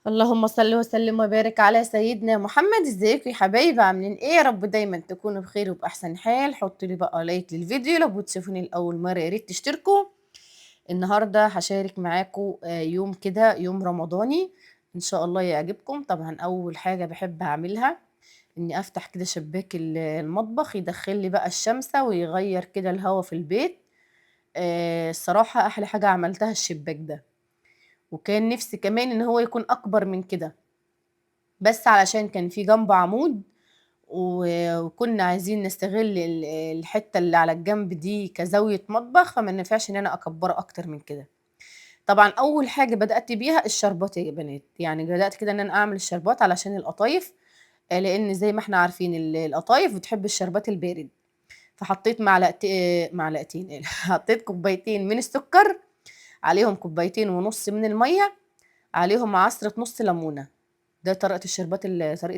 اللهم صل وسلم وبارك على سيدنا محمد. ازيكم يا حبايبي؟ عاملين ايه؟ يا رب دايما تكونوا بخير وبأحسن حال. حطوا لي بقى لايك للفيديو لو بتشوفوني لأول مرة، يا ريت تشتركوا. النهارده هشارك معاكم يوم كده، يوم رمضاني ان شاء الله يعجبكم. طبعا اول حاجة بحب اعملها اني افتح كده شباك المطبخ، يدخل لي بقى الشمسة ويغير كده الهوا في البيت. الصراحة احلى حاجة عملتها الشباك ده، وكان نفسي كمان ان هو يكون اكبر من كده، بس علشان كان في جنبه عمود وكنا عايزين نستغل الحتة اللي على الجنب دي كزاوية مطبخ، فما نفعش ان انا اكبره اكتر من كده. طبعا اول حاجة بدأت بيها الشربات يا بنات، يعني بدأت كده ان انا اعمل الشربات علشان القطايف. لان زي ما احنا عارفين القطايف بتحب الشربات البارد. فحطيت معلقتين حطيت كوبايتين من السكر، عليهم كوبايتين ونص من المية، عليهم عصرة نص ليمونة. ده طريقة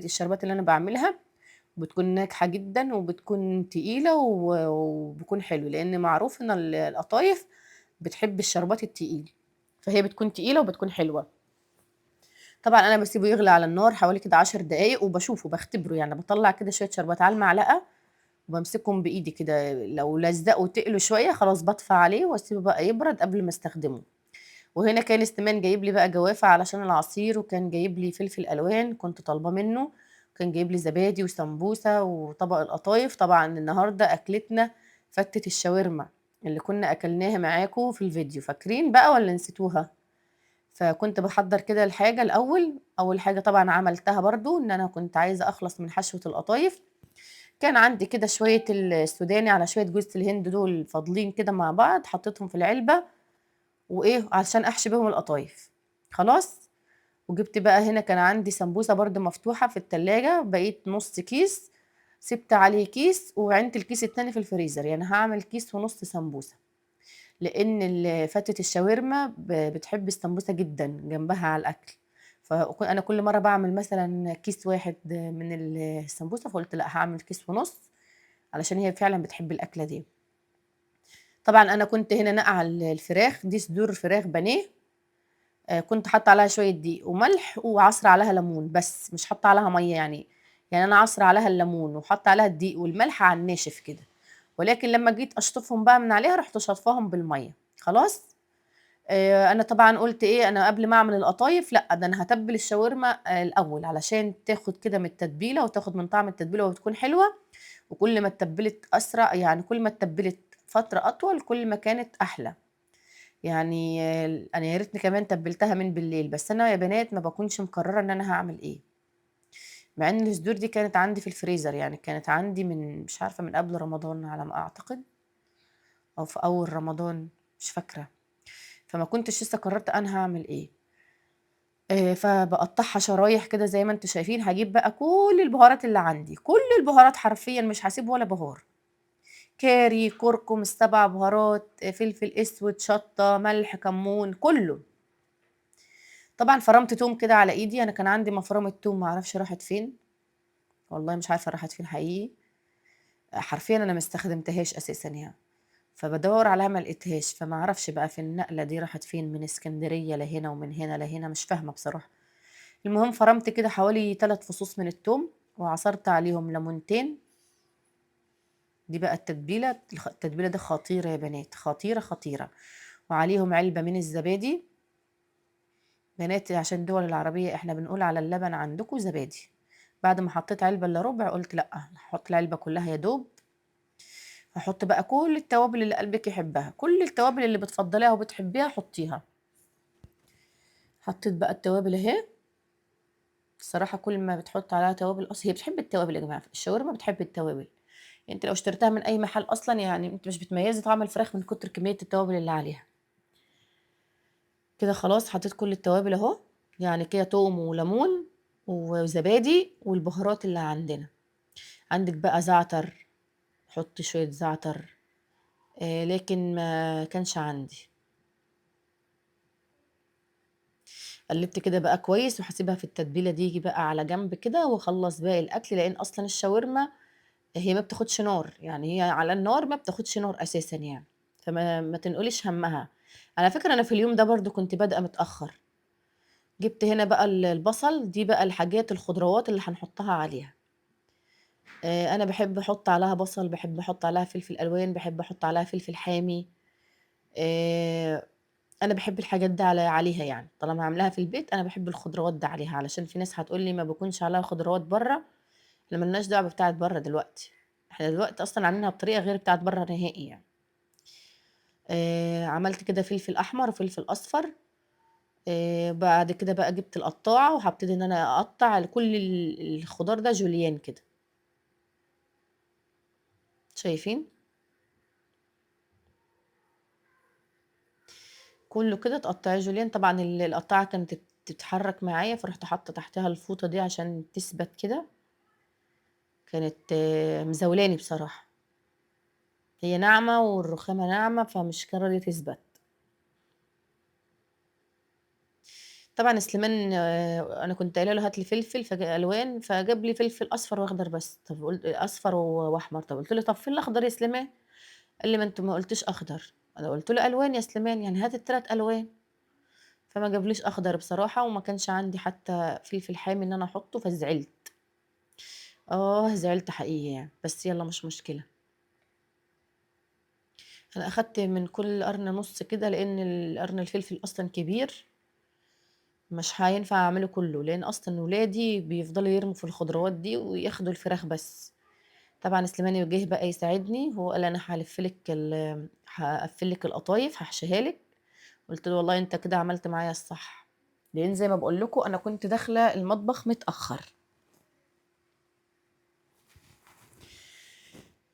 الشربات اللي انا بعملها، بتكون ناجحة جدا وبتكون تقيلة وبيكون حلو، لأن معروف إن القطايف بتحب الشربات التقيل، فهي بتكون تقيلة وبتكون حلوة. طبعا أنا بسيبه يغلي على النار حوالي كده 10 دقايق، وبشوفه بختبره، يعني بطلع كده شوية شربات على المعلقة وبمسكهم بإيدي كده، لو لزقوا وتقلوا شوية خلاص بطفى عليه واسيبه بقى يبرد قبل ما استخدمه. وهنا كان استمان جايب لي بقى جوافة علشان العصير، وكان جايب لي فلفل ألوان كنت طالبة منه، وكان جايب لي زبادي وسمبوسة وطبق القطايف. طبعا النهاردة أكلتنا فتة الشاورما اللي كنا أكلناها معاكم في الفيديو، فاكرين بقى ولا نسيتوها؟ فكنت بحضر كده الحاجة الأول. أول حاجة طبعا عملتها برضو إن أنا كنت عايزة أخلص من حشوة القطايف. كان عندي كده شوية السوداني على شوية جوز الهند دول فاضلين كده مع بعض، حطيتهم في العلبة وايه عشان احشي بيهم القطايف. خلاص. وجبت بقى هنا كان عندي سمبوسة برضو مفتوحة في التلاجة، بقيت نص كيس، سبت عليه كيس وعينت الكيس التاني في الفريزر، يعني هعمل كيس ونص سمبوسة. لان فتة الشاورما بتحب السمبوسة جدا جنبها على الاكل. فانا كل مرة بعمل مثلا كيس واحد من السمبوسة، فقلت لا هعمل كيس ونص علشان هي فعلا بتحب الاكلة دي. طبعا انا كنت هنا نقع الفراخ دي، صدور فراخ بانيه. كنت حاطه عليها شويه دقيق وملح وعصر عليها ليمون، بس مش حاطه عليها ميه يعني انا عصر عليها الليمون وحاطه عليها الدقيق والملح على الناشف كده. ولكن لما جيت اشطفهم بقى من عليها رحت شاطفاهم بالميه. خلاص. انا طبعا قلت ايه، انا قبل ما اعمل القطايف لا ده انا هتبل الشاورما الاول علشان تاخد كده من التتبيله وتاخد من طعم التتبيله وتكون حلوه. وكل ما اتبلت اسرع، يعني كل ما اتبلت فتره اطول كل ما كانت احلى. يعني أنا يا ريتني كمان تبّلتها من بالليل، بس أنا يا بنات ما باكونش مقررة إن أنا هاعمل إيه، مع إن الصدور دي كانت عندي في الفريزر، يعني كانت عندي من مش عارفة من قبل رمضان على ما أعتقد، أو في أول رمضان، مش فاكرة. فما كنتش لسه قررت أنا هاعمل إيه. فباقطّعها شرايح كده زي ما أنتم شايفين، هاجيب بقى كل البهارات اللي عندي، كل البهارات حرفيًا مش هاسيب ولا بهار، كاري، كركم، ال7 بهارات، فلفل أسود، شطة، ملح، كمون، كله. طبعًا فرَمت توم كده على إيدي، أنا كان عندي مفرمة توم ما أعرفش راحت فين، والله مش عارفة راحت فين حقيقي. حرفيًا أنا ما استخدمتهاش أساسًا يعني، فبادوّر عليها ما لقيتهاش، فما أعرفش بقى في النقلة دي راحت فين، من إسكندرية لهنا ومن هنا لهنا، مش فاهمة بصراحة. المهم فرَمت كده حوالي 3 فصوص من التوم، وعصرت عليهم ليمونتين. دي بقى التتبيلة، التتبيلة دي خطيرة يا بنات، خطيرة، خطيرة. وعليهم علبة من الزبادي. بنات عشان الدول العربية إحنا بنقول على اللبن عندكم زبادي. بعد ما حطيت علبة إلا ربع قلت لأ، هحط العلبة كلها يا دوب. هحط بقى كل التوابل اللي قلبك يحبها، كل التوابل اللي بتفضليها وبتحبيها حطيها. حطيت بقى التوابل اهي. الصراحة كل ما بتحط عليها توابل، أصل هي بتحب التوابل يا جماعة، الشاورما بتحب التوابل. يعني انت لو اشتريتها من أي محل أصلا يعني انت مش بتميزي طعم الفراخ من كتر كمية التوابل اللي عليها. كده خلاص حطيت كل التوابل اهو، يعني كده توم وليمون وزبادي والبهارات اللي عندنا. عندك بقى زعتر، حطي شوية زعتر. لكن ما كانش عندي. قلبت كده بقى كويس وهسيبها في التتبيلة دي يجي بقى على جنب كده، واخلص باقي الاكل، لان اصلا الشاورما هي ما بتاخدش نار، يعني هي على النار ما بتاخدش نار اساسا يعني. فما ما تنقليش همها. على فكرة انا في اليوم ده برضو كنت بادئة متأخر، جبت هنا بقى البصل، دي بقى الحاجات الخضروات اللي هنحطها عليها. انا بحب احط عليها بصل، بحب احط عليها فلفل الوان، بحب احط عليها فلفل حامي. آه، انا بحب الحاجات دي عليها يعني، طالما عاملاها في البيت انا بحب الخضروات دي عليها، علشان في ناس هتقول لي ما بكونش عليها خضروات بره. احنا ملناش دعوه بتاعه بره دلوقتي، احنا دلوقتي اصلا عاملينها بطريقه غير بتاعه بره نهائي يعني. عملت كده فلفل احمر وفلفل اصفر. بعد كده بقى جبت القطاعه وهبتدي ان انا اقطع كل الخضار ده جوليان كده، شايفين؟ كله كده تقطعيه جوليان. طبعا القطاعه كانت تتحرك معايا، فرحت حاطه تحتها الفوطه دي عشان تثبت كده. كانت مزولاني بصراحه، هي ناعمه والرخامه ناعمه فمش راضيه تثبت. طبعا سليمان انا كنت قايله له هات لي فلفل الوان، فجاب لي فلفل اصفر واخضر بس. طب قلت اصفر واحمر، طب قلت له طب فين الاخضر يا سليمان؟ قال لي ما انت ما قلتش اخضر. انا قلت له الوان يا سليمان، يعني هات الثلاث الوان. فما جابليش اخضر بصراحه، وما كانش عندي حتى فلفل حامي ان انا احطه، فزعلت. زعلت حقيقي يعني، بس يلا مش مشكله. انا اخدت من كل قرن نص كده، لان القرن الفلفل اصلا كبير، مش هينفع اعمله كله، لان اصلا ولادي بيفضلوا يرموا في الخضروات دي وياخدوا الفراخ بس. طبعا سليماني وجه بقى يساعدني، هو قال انا هقفلك القطايف هحشيها لك. قلت له والله انت كده عملت معايا الصح، لان زي ما بقول لكم انا كنت داخله المطبخ متاخر.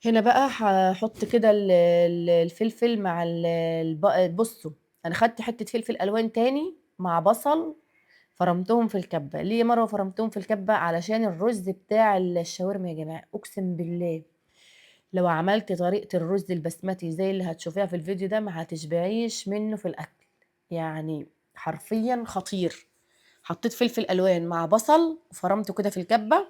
هنا بقى هحط كده الفلفل مع بصوا، انا خدت حته فلفل الوان تاني مع بصل، فرمتهم في الكبه. ليه مره فرمتهم في الكبه؟ علشان الرز بتاع الشاورما يا جماعه، اقسم بالله لو عملت طريقه الرز البسمتي زي اللي هتشوفيها في الفيديو ده ما هتشبعيش منه في الاكل، يعني حرفيا خطير. حطيت فلفل الوان مع بصل وفرمته كده في الكبه،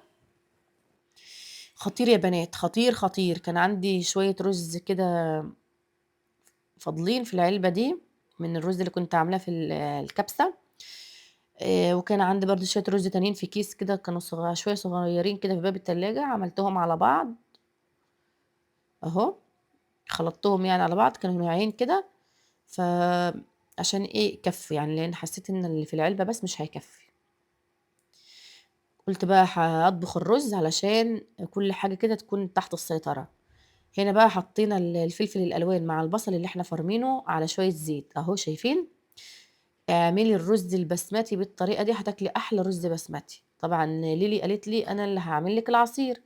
خطير يا بنات، خطير خطير. كان عندي شويه رز كده فاضلين في العلبة دي من الرز اللي كنت عاملاه في الكبسة. وكان عندي برضو شوية رز تانيين في كيس كده، كانوا شوية صغيرين كده في باب التلاجة، عملتهم على بعض اهو، خلطتهم يعني على بعض، كانوا نوعين كده. فعشان ايه يكفي يعني، لان حسيت ان اللي في العلبة بس مش هيكفي. قلت بقى هطبخ الرز علشان كل حاجة كده تكون تحت السيطرة. هنا بقى حطينا الفلفل الالوان مع البصل اللي احنا فرمينه على شوية زيت اهو، شايفين؟ اعملي الرز البسمتي بالطريقه دي هتاكلي احلى رز بسمتي. طبعا ليلي قالت لي انا اللي هعمل لك العصير.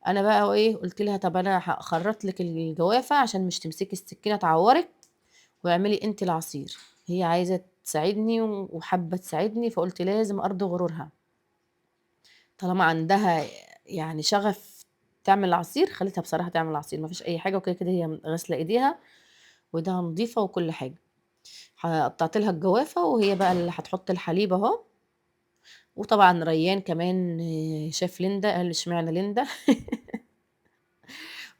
انا بقى ايه، قلت لها طب انا هخرط لك الجوافه عشان مش تمسكي السكينه تعورك، واعملي انت العصير. هي عايزه تساعدني وحابه تساعدني، فقلت لازم ارضي غرورها. طالما عندها يعني شغف تعمل عصير، خليتها بصراحه تعمل عصير، ما فيش اي حاجه، وكده كده هي غاسله ايديها وايديها نظيفه وكل حاجه. قطعت لها الجوافه، وهي بقى اللي هتحط الحليب اهو. وطبعا ريان كمان شاف ليندا، قال اشمعنى ليندا؟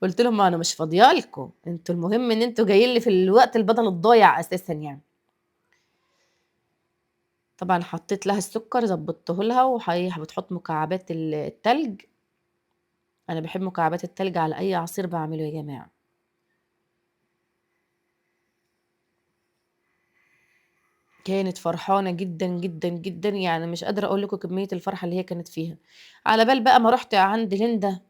قلت لهم ما انا مش فاضيه لكم انتوا، المهم ان انتوا جايين لي في الوقت البدل الضايع اساسا يعني. طبعا حطيت لها السكر ظبطته لها، وهي بتحط مكعبات التلج. انا بحب مكعبات التلج على اي عصير بعمله يا جماعه. كانت فرحانه جدا جدا جدا، يعني مش قادره اقول لكم كميه الفرحه اللي هي كانت فيها. على بال بقى ما رحت عند ليندا،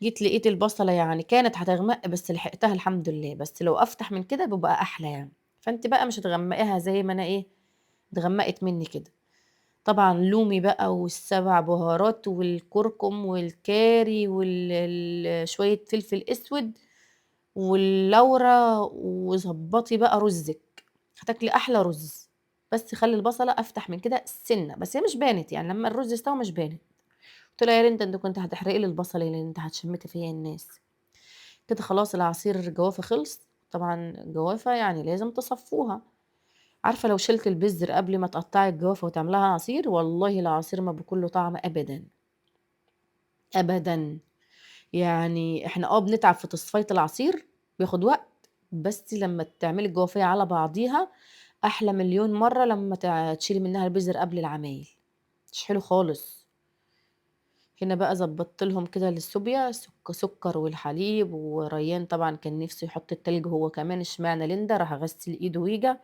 جيت لقيت البصلة يعني كانت هتغمق، بس لحقتها الحمد لله، بس لو افتح من كده بيبقى احلى يعني. فانت بقى مش هتغمقيها زي ما انا ايه، اتغمقت مني كده. طبعا لومي بقى والسبع بهارات والكركم والكاري وشوية فلفل اسود واللورا، وظبطي بقى رزك، هتاكلي احلى رز. بس خلي البصلة افتح من كده السنة، بس هي مش بانت يعني لما الرز استوى، مش بانت. قلت له يا ريت انت كنت هتحرقي لي البصل لان انت هتشمتي فيا الناس. كده خلاص العصير الجوافة خلص. طبعا الجوافة يعني لازم تصفوها. عارفة لو شلت البذر قبل ما تقطعي الجوافة وتعملها عصير، والله العصير ما بيكون له طعم ابدا ابدا. يعني احنا بنتعب في تصفية العصير، بياخد وقت، بس لما تعملي الجوافية على بعضيها أحلى مليون مرة لمّا تشيلي منها البذر قبل العمايل، مش حلو خالص. هنا بقى ضبطت لهم كده للصوبيا سكر والحليب، وريان طبعًا كان نفسه يحط التلج هو كمان، اشمعنى ليندا، راح غسل إيده وجا،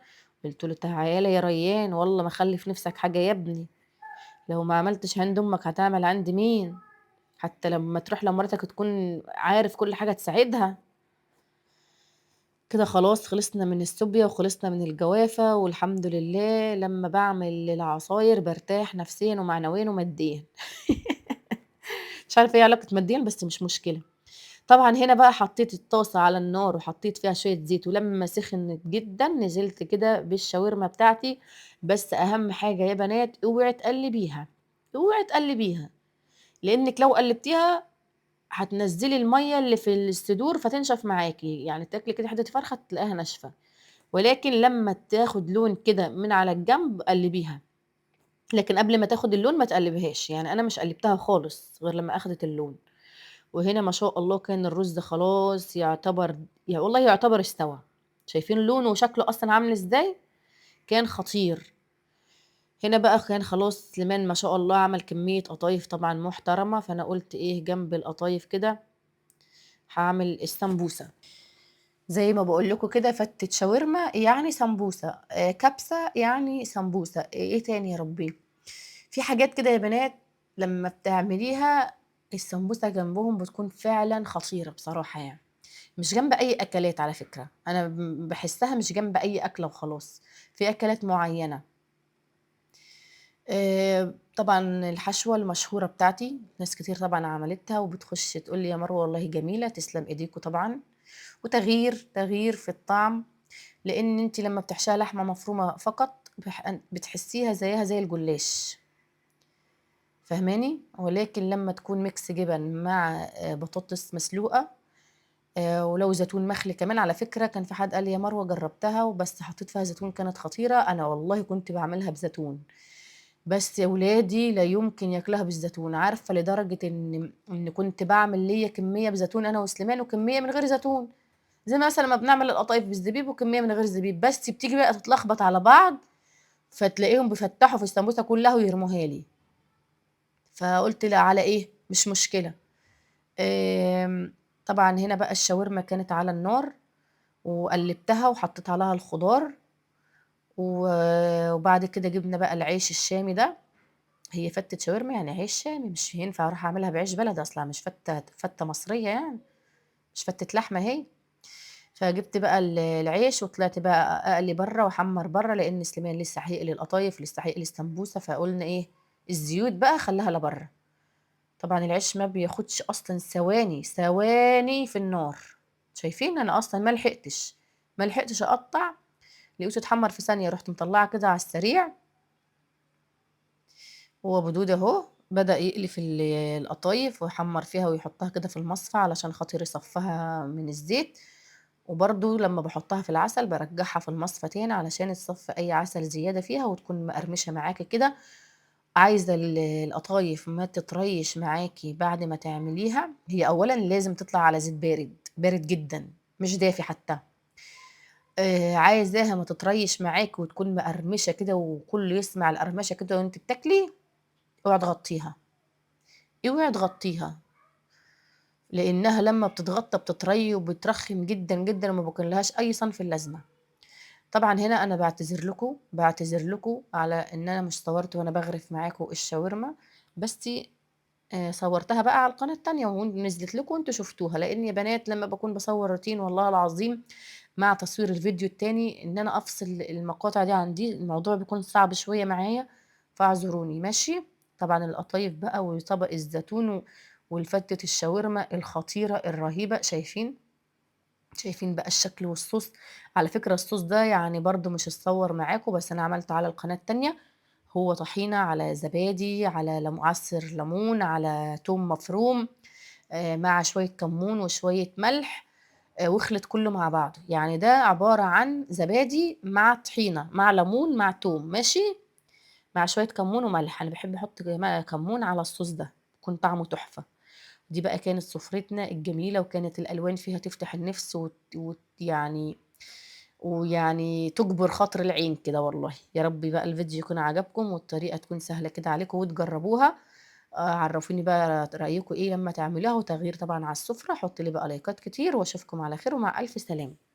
قُلت له: "تعالَ يا ريان والله ما أخلّي في نِفْسك حاجة يا ابني، لو ما عملتش عند أمك هتعمل عند مين؟ حتى لمّا تروح لمراتك تكون عارف كل حاجة تساعدها." كده خلاص خلصنا من الصوبيا وخلصنا من الجوافة، والحمد لله لمّا باعمل العصاير بارتاح نفسيًا ومعنويًا وماديًا. مش عارفة إيه علاقة ماديًا بس مش مشكلة. طبعًا هنا بقى حطيت الطاسة على النار وحطيت فيها شوية زيت، ولمّا سخنت جدًا نزلت كده بالشاورما بتاعتي، بس أهم حاجة يا بنات اوعي تقلّبيها، اوعي تقلّبيها، لإنِّك لو قلّبتيها هتنزّلي المَيّة اللي في الصدور فتنشف معاكِ، يعني تاكلي كده حتة فرخة تلاقيها ناشفة، ولكن لمّا تاخد لون كده من على الجنب قلّبيها، لكن قبل ما تاخد اللون ما تقلّبيهاش، يعني أنا مش قلّبتها خالص غير لمّا أخدت اللون. وهنا ما شاء الله كان الرز خلاص يعتبر والله يعتبر استوى، شايفين لونه وشكله أصلًا عامل إزاي؟ كان خطير. هنا بقى كان خلاص سليمان ما شاء الله عمل كمية قطايف طبعًا محترمة، فأنا قُلت إيه جنب القطايف كده هاعمل السمبوسة، زي ما باقول لكم كده فتة شاورما يعني سمبوسة، كبسة يعني سمبوسة، إيه تاني يا ربي؟ في حاجات كده يا بنات لمّا بتعمليها السمبوسة جنبهم بتكون فعلًا خطيرة بصراحة يعني. مش جنب أي أكلات على فكرة، أنا باحسّها مش جنب أي أكلة وخلاص، في أكلات معيّنة. طبعًا الحشوة المشهورة بتاعتي، ناس كتير طبعًا عملتها وبتخش تقول لي: "يا مروة والله جميلة." تسلم إيديكم طبعًا، وتغيير في الطعم، لإن أنتِ لمّا بتحشيها لحمة مفرومة فقط بتحسّيها زيها زي الجلاش، فاهماني؟ ولكن لمّا تكون ميكس جبن مع بطاطس مسلوقة ولو زيتون مخلي كمان على فكرة كان في حد قال لي: "يا مروة جرّبتها وبس حطيت فيها زيتون كانت خطيرة." أنا والله كنت باعملها بزيتون، بس ولادي لا يمكن ياكلوها بالزيتون، عارفة لدرجة إن كنت باعمل ليّا كمية بزيتون أنا وسليمان وكمية من غير زيتون، زي مثلًا ما بنعمل القطايف بالزبيب وكمية من غير زبيب، بس بتيجي بقى تتلخبط على بعض، فتلاقيهم بيفتحوا في السمبوسة كلّها ويرموها لي، فقُلت لأ على إيه، مش مشكلة. طبعًا هنا بقى الشاورما كانت على النار وقلّبتها وحطيت عليها الخضار، و وبعد كده جبنا بقى العيش الشامي ده، هي فتة شاورما يعني عيش شامي، مش هينفع أروح أعملها بعيش بلدي أصلًا مش فتة مصرية يعني، مش فتة لحمة أهي، فجبت بقى العيش وطلعت بقى أقلي برّه وأحمّر برّه، لإن سليمان لسه هيقلي القطايف، لسه هيقلي السمبوسة، فقُلنا إيه الزيوت بقى خلّيها لبرّه، طبعًا العيش ما بياخدش أصلًا ثواني في النار، شايفين أنا أصلًا ما لحقتش أقطّع لقيته اتحمّر في ثانية، رُحت مطلّعة كده على السريع، هو بدود أهو بدأ يقلي في القطايف ويحمّر فيها ويحطّها كده في المصفى علشان خاطر يصفّها من الزيت، وبرضه لمّا باحطّها في العسل بارجّعها في المصفى تاني علشان تصفّي أي عسل زيادة فيها وتكون مقرمشة معاكِ كده، عايزة القطايف ما تطريش معاكِ بعد ما تعمليها، هي أولًا لازم تطلع على زيت بارد، بارد جدًا مش دافي حتى. عايزاها ما تطريش معاكِ وتكون مقرمشة كده وكلّه يسمع القرمشة كده وأنتِ بتاكلي، اوعي تغطّيها، اوعي تغطّيها، لإنها لمّا بتتغطّى بتطرى وبترخّم جدًا، جدًا وما بيكونلهاش أي صنف اللازمة. طبعًا هنا أنا باعتذر لكم على إن أنا مش صوّرت وأنا باغرف معاكم الشاورما، بس صوّرتها بقى على القناة التانية ونزلت لكم وأنتم شُفتوها، لإن يا بنات لمّا باكون باصوّر روتين والله العظيم مع تصوير الفيديو التاني إن أنا أفصل المقاطع دي عن دي، الموضوع بيكون صعب شوية معايا، فاعذروني ماشي؟ طبعًا القطايف بقى وطبق الزيتون والفتة الشاورما الخطيرة الرهيبة، شايفين بقى الشكل والصوص، على فكرة الصوص ده يعني برضه مش هاتصوّر معاكم بس أنا عملته على القناة التانية، هو طحينة على زبادي على عصير ليمون على توم مفروم، مع شوية كمون وشوية ملح، واخلط كلّه مع بعضه، يعني ده عبارة عن زبادي مع طحينة مع ليمون مع توم ماشي، مع شوية كمون وملح، أنا باحب أحط كمون على الصوص ده، بيكون طعمه تحفة. دي بقى كانت سفرتنا الجميلة وكانت الألوان فيها تفتح النِفس يعني ويعني تجبر خاطر العين كده والله. يا رب بقى الفيديو يكون عجبكم والطريقة تكون سهلة كده عليكم وتجربوها. عرّفوني بقى رأيكم إيه لمّا تعملوها، وتغيير طبعًا على السفرة. حُطّوا لي بقى لايكات كتير، واشوفكم على خير ومع ألف سلامة.